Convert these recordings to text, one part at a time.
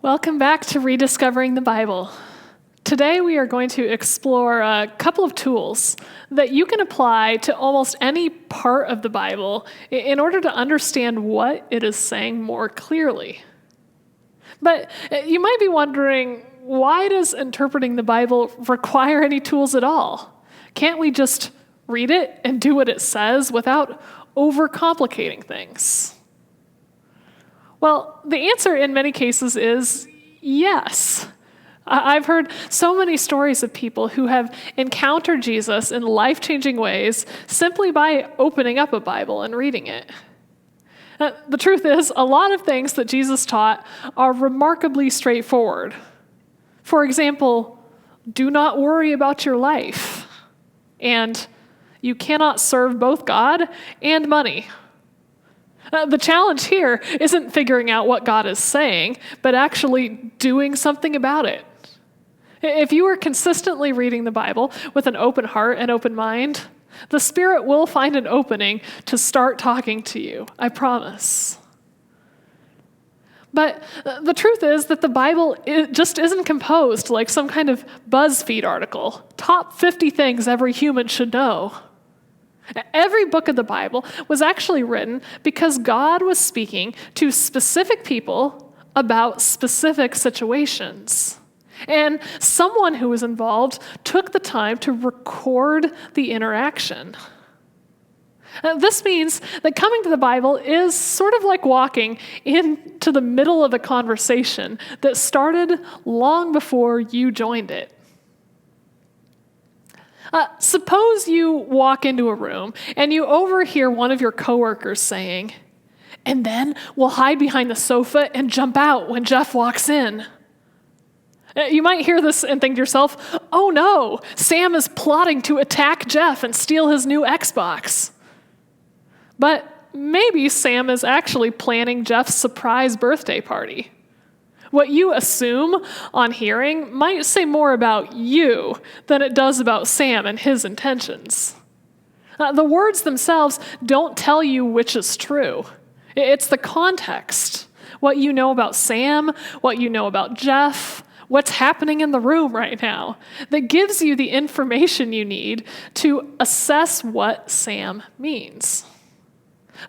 Welcome back to Rediscovering the Bible. Today we are going to explore a couple of tools that you can apply to almost any part of the Bible in order to understand what it is saying more clearly. But you might be wondering, why does interpreting the Bible require any tools at all? Can't we just read it and do what it says without overcomplicating things? Well, the answer in many cases is yes. I've heard so many stories of people who have encountered Jesus in life-changing ways simply by opening up a Bible and reading it. The truth is, a lot of things that Jesus taught are remarkably straightforward. For example, do not worry about your life, and you cannot serve both God and money. The challenge here isn't figuring out what God is saying, but actually doing something about it. If you are consistently reading the Bible with an open heart and open mind, the Spirit will find an opening to start talking to you, I promise. But the truth is that the Bible just isn't composed like some kind of BuzzFeed article, top 50 things every human should know. Every book of the Bible was actually written because God was speaking to specific people about specific situations. And someone who was involved took the time to record the interaction. This means that coming to the Bible is sort of like walking into the middle of a conversation that started long before you joined it. Suppose you walk into a room and you overhear one of your coworkers saying, "And then we'll hide behind the sofa and jump out when Jeff walks in." You might hear this and think to yourself, "Oh no, Sam is plotting to attack Jeff and steal his new Xbox." But maybe Sam is actually planning Jeff's surprise birthday party. What you assume on hearing might say more about you than it does about Sam and his intentions. The words themselves don't tell you which is true. It's the context, what you know about Sam, what you know about Jeff, what's happening in the room right now, that gives you the information you need to assess what Sam means.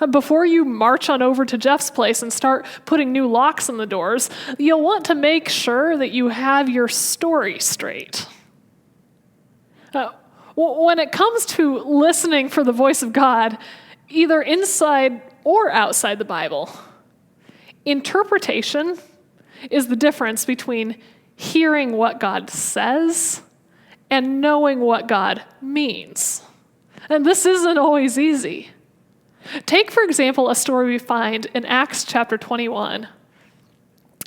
Before you march on over to Jeff's place and start putting new locks on the doors, you'll want to make sure that you have your story straight. When it comes to listening for the voice of God, either inside or outside the Bible, interpretation is the difference between hearing what God says and knowing what God means. And this isn't always easy. Take, for example, a story we find in Acts chapter 21.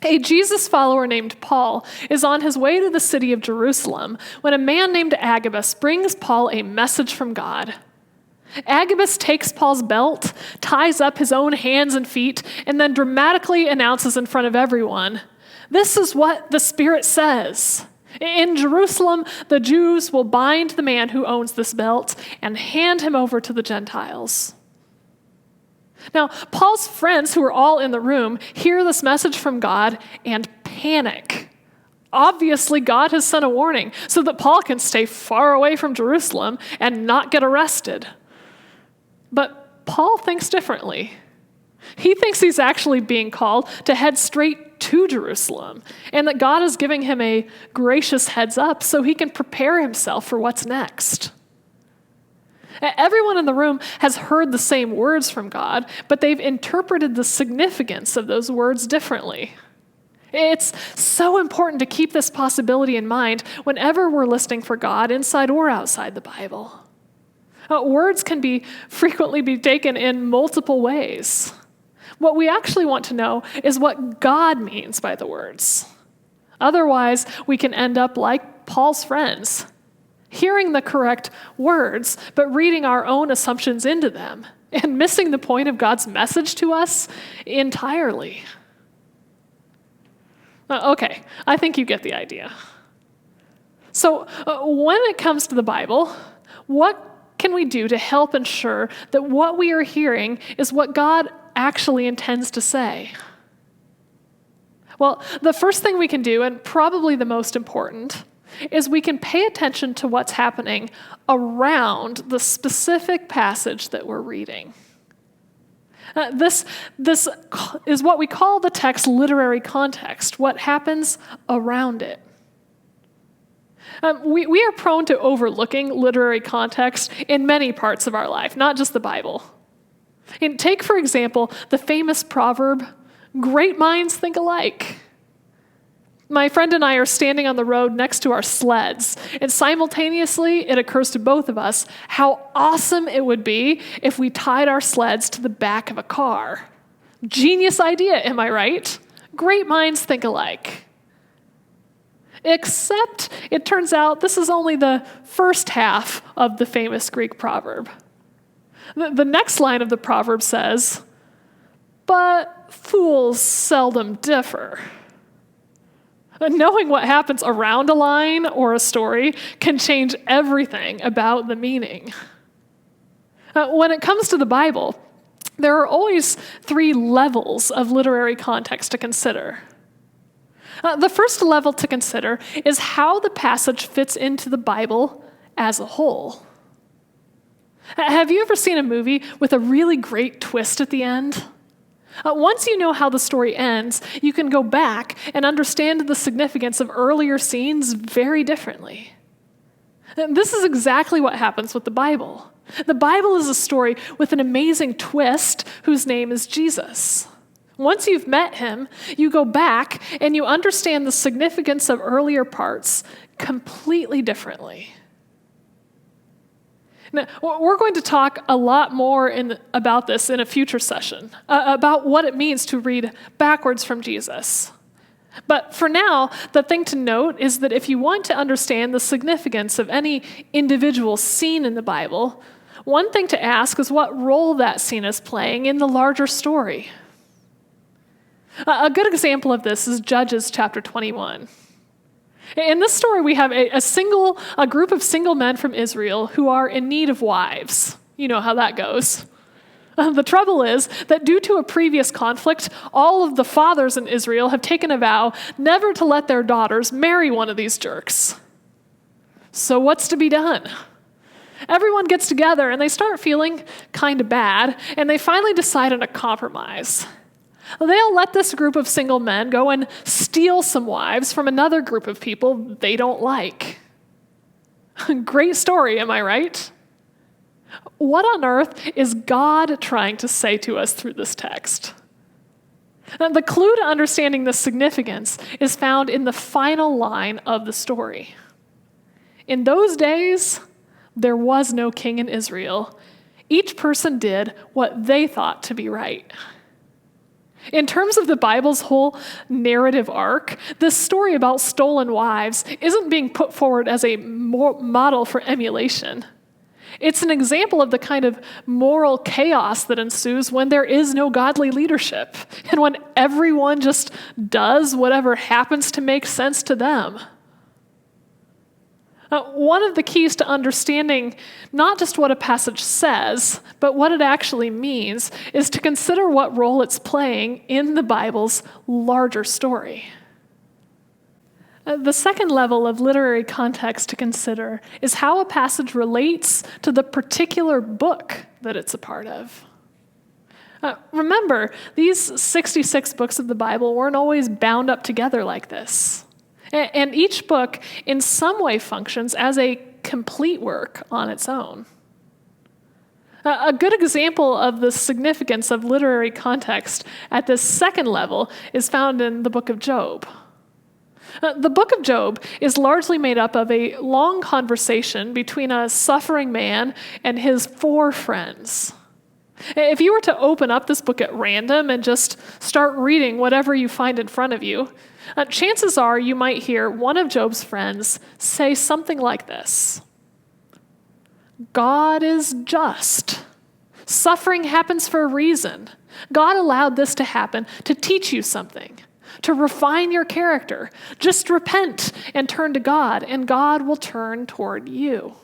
A Jesus follower named Paul is on his way to the city of Jerusalem when a man named Agabus brings Paul a message from God. Agabus takes Paul's belt, ties up his own hands and feet, and then dramatically announces in front of everyone, "This is what the Spirit says. In Jerusalem, the Jews will bind the man who owns this belt and hand him over to the Gentiles." Now, Paul's friends, who are all in the room, hear this message from God and panic. Obviously, God has sent a warning so that Paul can stay far away from Jerusalem and not get arrested. But Paul thinks differently. He thinks he's actually being called to head straight to Jerusalem, and that God is giving him a gracious heads up so he can prepare himself for what's next. Everyone in the room has heard the same words from God, but they've interpreted the significance of those words differently. It's so important to keep this possibility in mind whenever we're listening for God inside or outside the Bible. Words can frequently be taken in multiple ways. What we actually want to know is what God means by the words. Otherwise, we can end up like Paul's friends, hearing the correct words, but reading our own assumptions into them and missing the point of God's message to us entirely. Okay, I think you get the idea. So when it comes to the Bible, what can we do to help ensure that what we are hearing is what God actually intends to say? Well, the first thing we can do, and probably the most important, is we can pay attention to what's happening around the specific passage that we're reading. This is what we call the text literary context, what happens around it. We are prone to overlooking literary context in many parts of our life, not just the Bible. And take, for example, the famous proverb, "Great minds think alike." My friend and I are standing on the road next to our sleds, and simultaneously it occurs to both of us how awesome it would be if we tied our sleds to the back of a car. Genius idea, am I right? Great minds think alike. Except it turns out this is only the first half of the famous Greek proverb. The next line of the proverb says, "But fools seldom differ." Knowing what happens around a line or a story can change everything about the meaning. When it comes to the Bible, there are always 3 levels of literary context to consider. The first level to consider is how the passage fits into the Bible as a whole. Have you ever seen a movie with a really great twist at the end? Once you know how the story ends, you can go back and understand the significance of earlier scenes very differently. And this is exactly what happens with the Bible. The Bible is a story with an amazing twist whose name is Jesus. Once you've met him, you go back and you understand the significance of earlier parts completely differently. Now, we're going to talk a lot more about this in a future session, about what it means to read backwards from Jesus. But for now, the thing to note is that if you want to understand the significance of any individual scene in the Bible, one thing to ask is what role that scene is playing in the larger story. A good example of this is Judges chapter 21. In this story, we have a group of single men from Israel who are in need of wives. You know how that goes. The trouble is that due to a previous conflict, all of the fathers in Israel have taken a vow never to let their daughters marry one of these jerks. So what's to be done? Everyone gets together and they start feeling kind of bad, and they finally decide on a compromise. They'll let this group of single men go and steal some wives from another group of people they don't like. Great story, am I right? What on earth is God trying to say to us through this text? The clue to understanding the significance is found in the final line of the story. In those days, there was no king in Israel. Each person did what they thought to be right. In terms of the Bible's whole narrative arc, this story about stolen wives isn't being put forward as a model for emulation. It's an example of the kind of moral chaos that ensues when there is no godly leadership and when everyone just does whatever happens to make sense to them. One of the keys to understanding not just what a passage says, but what it actually means, is to consider what role it's playing in the Bible's larger story. The second level of literary context to consider is how a passage relates to the particular book that it's a part of. Remember, these 66 books of the Bible weren't always bound up together like this. And each book, in some way, functions as a complete work on its own. A good example of the significance of literary context at this second level is found in the book of Job. The book of Job is largely made up of a long conversation between a suffering man and his 4 friends. If you were to open up this book at random and just start reading whatever you find in front of you, chances are you might hear one of Job's friends say something like this: God is just. Suffering happens for a reason. God allowed this to happen to teach you something, to refine your character. Just repent and turn to God, and God will turn toward you.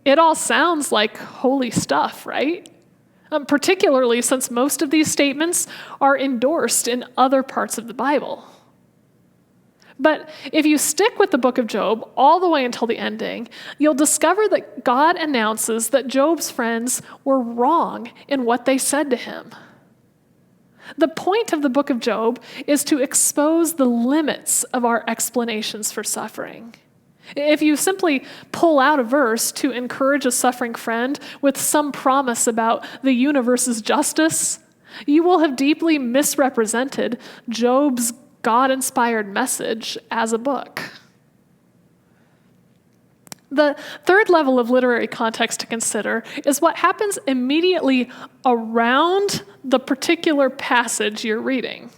It all sounds like holy stuff, right? particularly since most of these statements are endorsed in other parts of the Bible. But if you stick with the book of Job all the way until the ending, you'll discover that God announces that Job's friends were wrong in what they said to him. The point of the book of Job is to expose the limits of our explanations for suffering. If you simply pull out a verse to encourage a suffering friend with some promise about the universe's justice, you will have deeply misrepresented Job's God-inspired message as a book. The third level of literary context to consider is what happens immediately around the particular passage you're reading.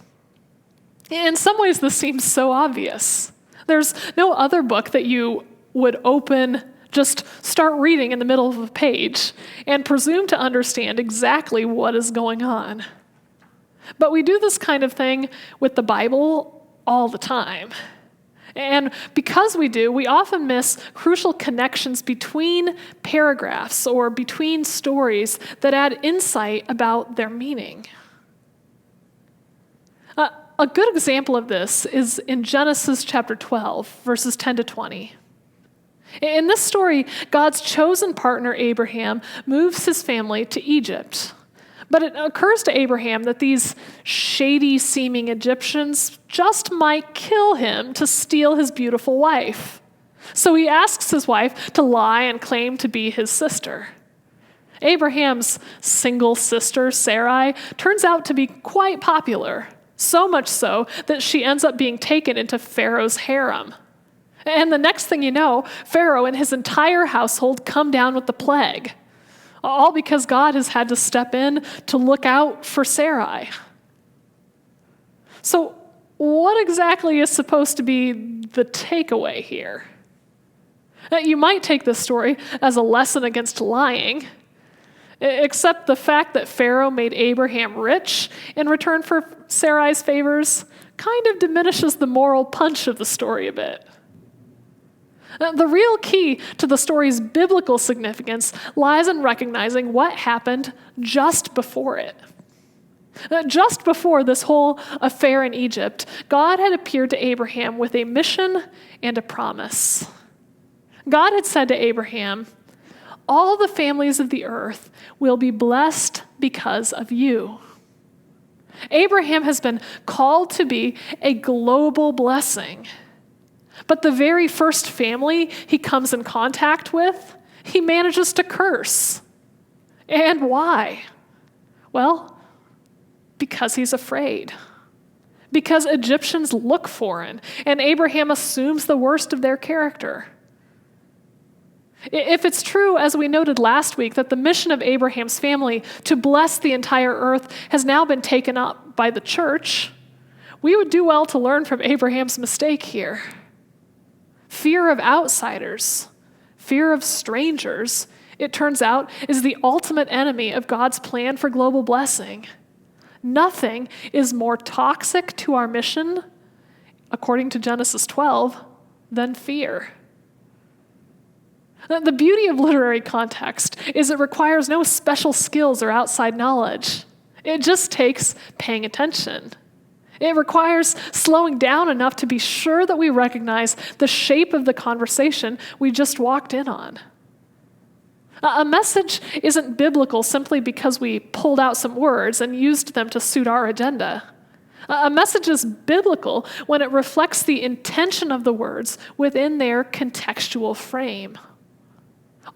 In some ways, this seems so obvious. There's no other book that you would open, just start reading in the middle of a page, and presume to understand exactly what is going on. But we do this kind of thing with the Bible all the time. And because we do, we often miss crucial connections between paragraphs or between stories that add insight about their meaning. A good example of this is in Genesis chapter 12, verses 10 to 20. In this story, God's chosen partner, Abraham, moves his family to Egypt. But it occurs to Abraham that these shady-seeming Egyptians just might kill him to steal his beautiful wife. So he asks his wife to lie and claim to be his sister. Abraham's single sister, Sarai, turns out to be quite popular, so much so that she ends up being taken into Pharaoh's harem. And the next thing you know, Pharaoh and his entire household come down with the plague. All because God has had to step in to look out for Sarai. So what exactly is supposed to be the takeaway here? You might take this story as a lesson against lying, except the fact that Pharaoh made Abraham rich in return for Sarai's favors kind of diminishes the moral punch of the story a bit. The real key to the story's biblical significance lies in recognizing what happened just before it. Just before this whole affair in Egypt, God had appeared to Abraham with a mission and a promise. God had said to Abraham, "All the families of the earth will be blessed because of you." Abraham has been called to be a global blessing. But the very first family he comes in contact with, he manages to curse. And why? Well, because he's afraid. Because Egyptians look foreign, and Abraham assumes the worst of their character. If it's true, as we noted last week, that the mission of Abraham's family to bless the entire earth has now been taken up by the church, we would do well to learn from Abraham's mistake here. Fear of outsiders, fear of strangers, it turns out, is the ultimate enemy of God's plan for global blessing. Nothing is more toxic to our mission, according to Genesis 12, than fear. The beauty of literary context is it requires no special skills or outside knowledge. It just takes paying attention. It requires slowing down enough to be sure that we recognize the shape of the conversation we just walked in on. A message isn't biblical simply because we pulled out some words and used them to suit our agenda. A message is biblical when it reflects the intention of the words within their contextual frame.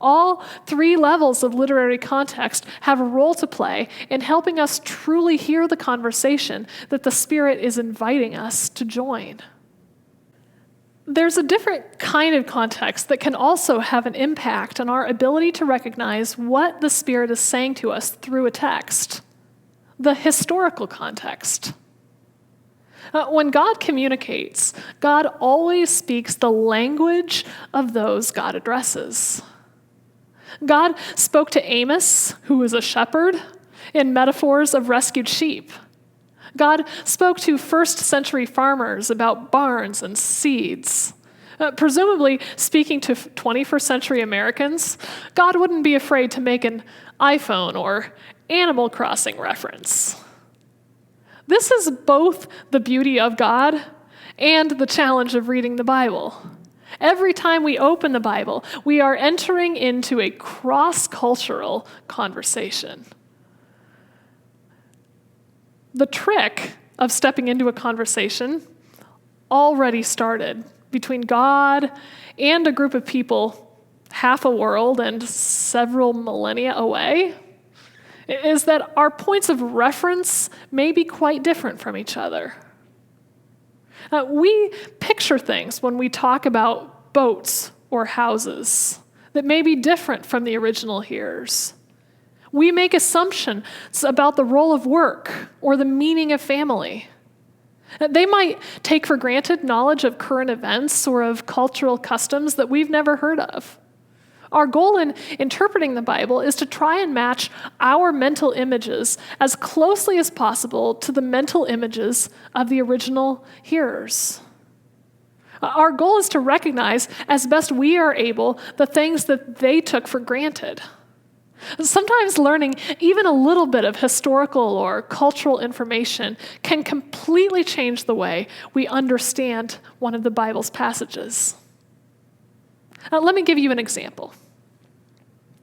All three levels of literary context have a role to play in helping us truly hear the conversation that the Spirit is inviting us to join. There's a different kind of context that can also have an impact on our ability to recognize what the Spirit is saying to us through a text: the historical context. When God communicates, God always speaks the language of those God addresses. God spoke to Amos, who was a shepherd, in metaphors of rescued sheep. God spoke to first-century farmers about barns and seeds. Presumably, speaking to 21st century Americans, God wouldn't be afraid to make an iPhone or Animal Crossing reference. This is both the beauty of God and the challenge of reading the Bible. Every time we open the Bible, we are entering into a cross-cultural conversation. The trick of stepping into a conversation already started between God and a group of people half a world and several millennia away, is that our points of reference may be quite different from each other. We picture things when we talk about boats or houses that may be different from the original hearers. We make assumptions about the role of work or the meaning of family. They might take for granted knowledge of current events or of cultural customs that we've never heard of. Our goal in interpreting the Bible is to try and match our mental images as closely as possible to the mental images of the original hearers. Our goal is to recognize, as best we are able, the things that they took for granted. Sometimes learning even a little bit of historical or cultural information can completely change the way we understand one of the Bible's passages. Let me give you an example.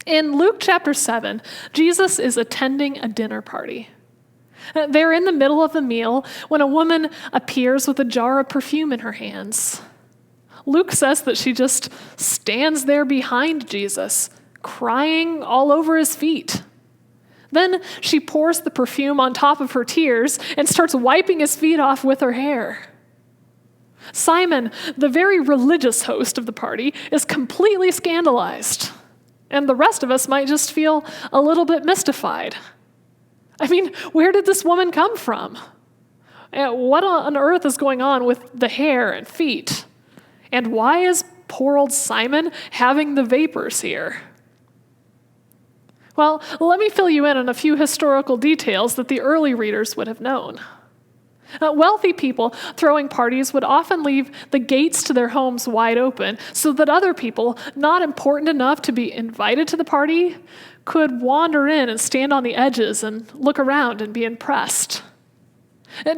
In Luke chapter 7, Jesus is attending a dinner party. They're in the middle of the meal when a woman appears with a jar of perfume in her hands. Luke says that she just stands there behind Jesus, crying all over his feet. Then she pours the perfume on top of her tears and starts wiping his feet off with her hair. Simon, the very religious host of the party, is completely scandalized. And the rest of us might just feel a little bit mystified. I mean, where did this woman come from? What on earth is going on with the hair and feet? And why is poor old Simon having the vapors here? Well, let me fill you in on a few historical details that the early readers would have known. Wealthy people throwing parties would often leave the gates to their homes wide open so that other people, not important enough to be invited to the party, could wander in and stand on the edges and look around and be impressed.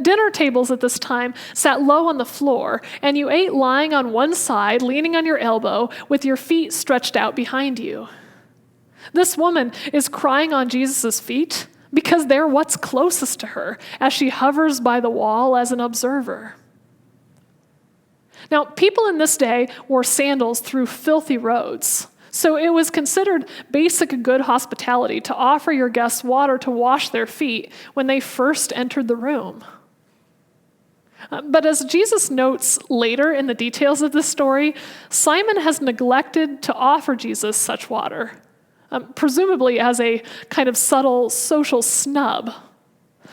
Dinner tables at this time sat low on the floor, and you ate lying on one side, leaning on your elbow, with your feet stretched out behind you. This woman is crying on Jesus' feet because they're what's closest to her as she hovers by the wall as an observer. Now, people in this day wore sandals through filthy roads, so it was considered basic good hospitality to offer your guests water to wash their feet when they first entered the room. But as Jesus notes later in the details of this story, Simon has neglected to offer Jesus such water, presumably as a kind of subtle social snub.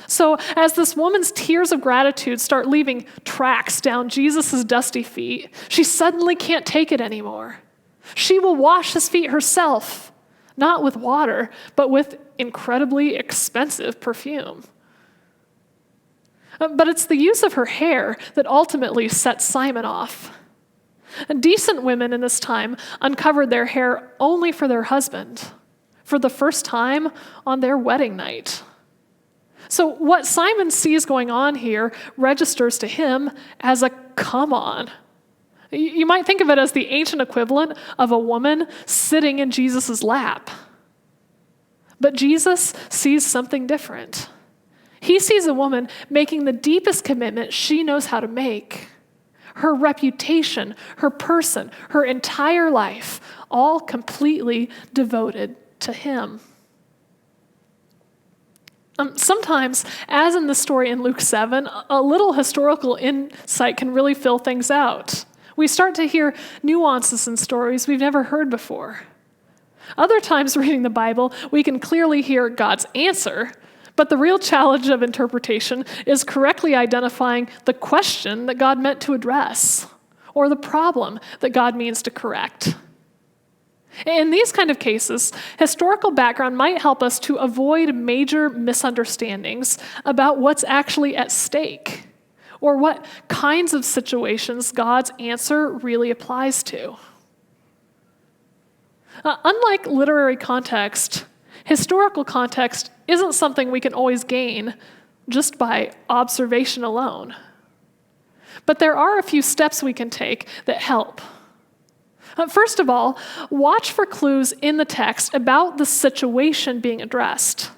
So as this woman's tears of gratitude start leaving tracks down Jesus' dusty feet, she suddenly can't take it anymore. She will wash his feet herself, not with water, but with incredibly expensive perfume. But it's the use of her hair that ultimately sets Simon off. Decent women in this time uncovered their hair only for their husband, for the first time on their wedding night. So what Simon sees going on here registers to him as a come on. You might think of it as the ancient equivalent of a woman sitting in Jesus' lap. But Jesus sees something different. He sees a woman making the deepest commitment she knows how to make. Her reputation, her person, her entire life, all completely devoted to him. Sometimes, as in the story in Luke 7, a little historical insight can really fill things out. We start to hear nuances in stories we've never heard before. Other times reading the Bible, we can clearly hear God's answer, but the real challenge of interpretation is correctly identifying the question that God meant to address, or the problem that God means to correct. In these kind of cases, historical background might help us to avoid major misunderstandings about what's actually at stake, or what kinds of situations God's answer really applies to. Unlike literary context, Historical context isn't something we can always gain just by observation alone. But there are a few steps we can take that help. First of all, watch for clues in the text about the situation being addressed.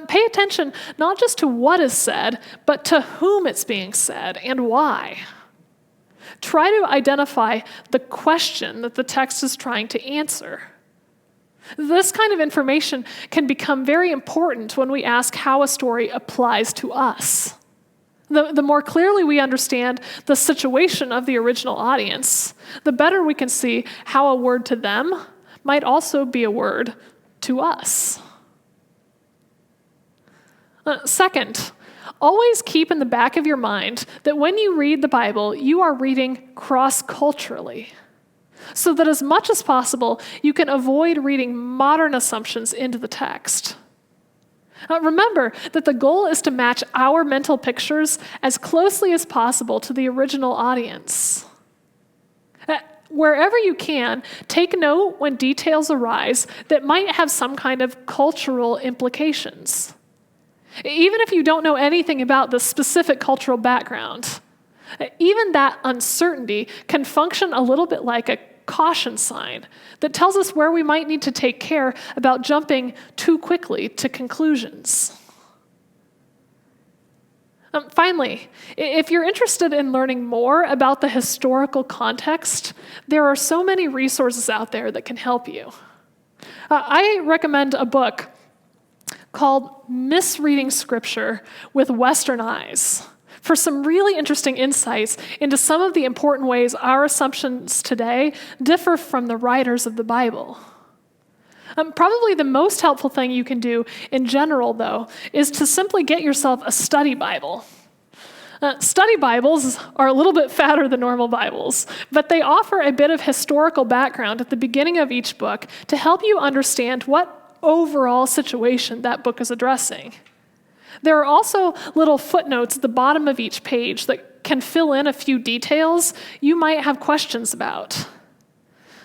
Pay attention not just to what is said, but to whom it's being said and why. Try to identify the question that the text is trying to answer. This kind of information can become very important when we ask how a story applies to us. The more clearly we understand the situation of the original audience, the better we can see how a word to them might also be a word to us. Second, always keep in the back of your mind that when you read the Bible, you are reading cross-culturally, so that as much as possible, you can avoid reading modern assumptions into the text. Remember that the goal is to match our mental pictures as closely as possible to the original audience. Wherever you can, take note when details arise that might have some kind of cultural implications. Even if you don't know anything about the specific cultural background, even that uncertainty can function a little bit like a caution sign that tells us where we might need to take care about jumping too quickly to conclusions. Finally, if you're interested in learning more about the historical context, there are so many resources out there that can help you. I recommend a book called Misreading Scripture with Western Eyes for some really interesting insights into some of the important ways our assumptions today differ from the writers of the Bible. Probably the most helpful thing you can do in general, though, is to simply get yourself a study Bible. Study Bibles are a little bit fatter than normal Bibles, but they offer a bit of historical background at the beginning of each book to help you understand what overall situation that book is addressing. There are also little footnotes at the bottom of each page that can fill in a few details you might have questions about.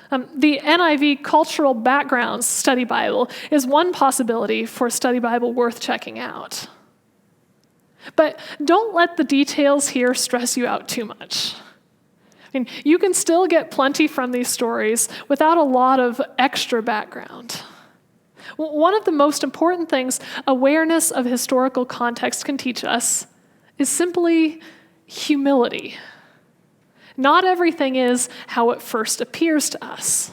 The NIV Cultural Backgrounds Study Bible is one possibility for a study Bible worth checking out. But don't let the details here stress you out too much. You can still get plenty from these stories without a lot of extra background. One of the most important things awareness of historical context can teach us is simply humility. Not everything is how it first appears to us.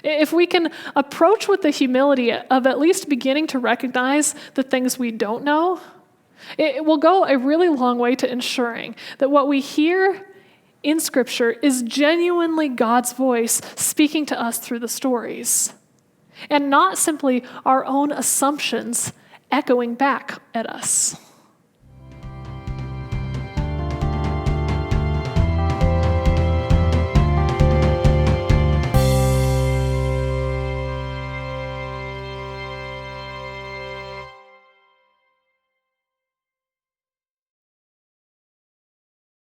If we can approach with the humility of at least beginning to recognize the things we don't know, it will go a really long way to ensuring that what we hear in Scripture is genuinely God's voice speaking to us through the stories, and not simply our own assumptions echoing back at us.